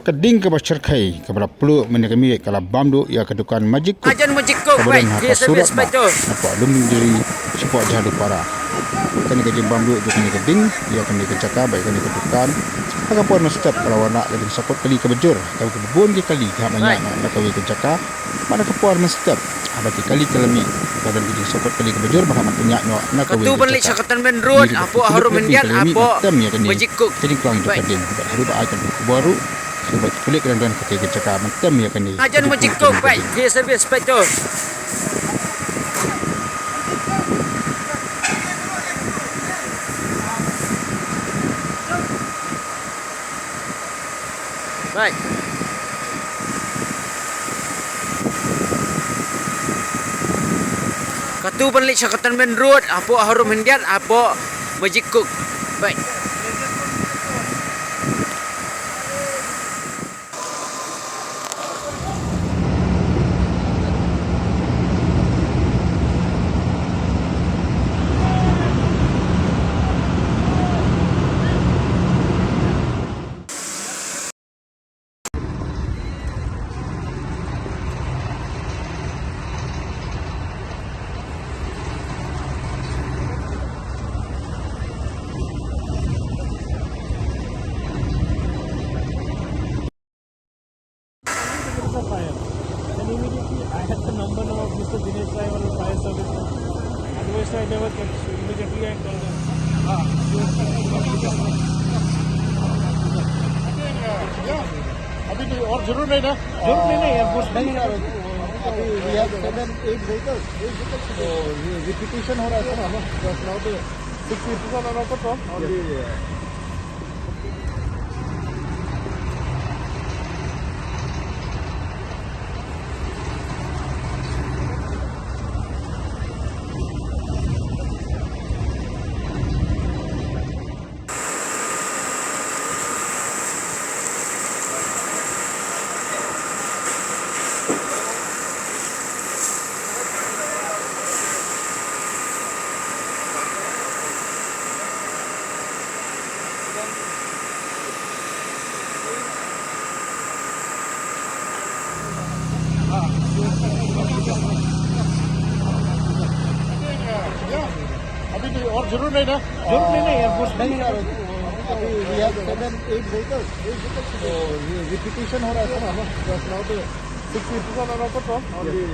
keding ke Basharkai kepada peluk menerima kalau bamdu ia kedukan majik Ajan majikku baik dia surat servis betul. nampak lumi diri support jadu para kini ke bamdu juga kini keding ia kini ke cakap baik kini kedukan agak puan mestap kalau nak jadi support kali ke bejur kalau ke bebun ke kali gak banyak nak kawin ke cakap mana ke puan mestap abati kali kelemi kalau jadi support kali ke bejur mana punya nak kawin Ketu balik sakatan ben road apo harum mendian apo majikku. jadi kelang juga keding baru akan baru sebab kulit dan ketika cakap mantem ya kan ni Ajan majikku baik dia servis betul. Baik. Ketu balik sakatan ben road apo harum mendian apo majikku. Baik. The fire. Then immediately I had the number of Mr. Dinesh Rai or fire service. Otherwise I never get. So immediately I called them. अभी नहीं और जरूर नहीं ना जरूर नहीं एयरफोर्स नहीं अभी we have 7-8 vehicles so repetition हो रहा है ना just now the 6 people are on the top only अभी नहीं और जरूर नहीं ना जरूर नहीं एयरफोर्स नहीं अभी we have 7-8 vehicles so repetition हो रहा है ना just now the 6 people are on the top only